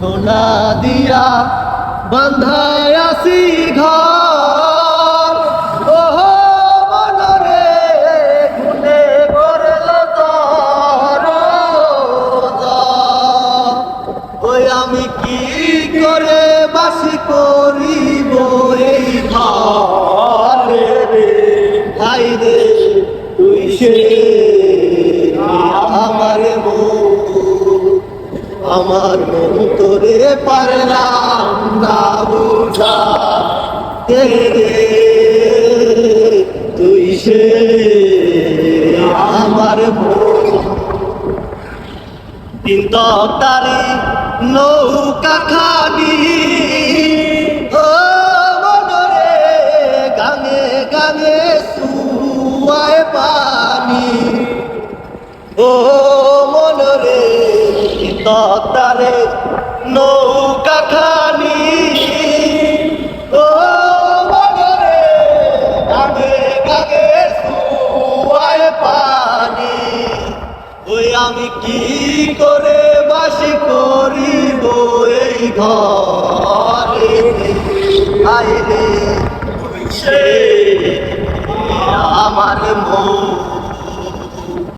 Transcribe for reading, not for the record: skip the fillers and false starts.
সোনা দিয়া বান্ধায় আসি ঘর, ও মনরে গুনে করল তোর দর। ওই আমি কি করে বাসি করিব এই ঘরে রে, হাই রে তুই সে আমার মন তোরে পারলাম না বুঝা, রে তুই সে আমার তিন তারি নৌকা খানি, ও মনরে গাঙে গাঙে সুয়ায় পানি, ও মনরে তারে নৌকা খানি, ও মনরে গাগে গাগে সুয়ায় পানি। ওই আমি কি করে বাসি করিব এই ঘরে, আইরে সে আমার মন।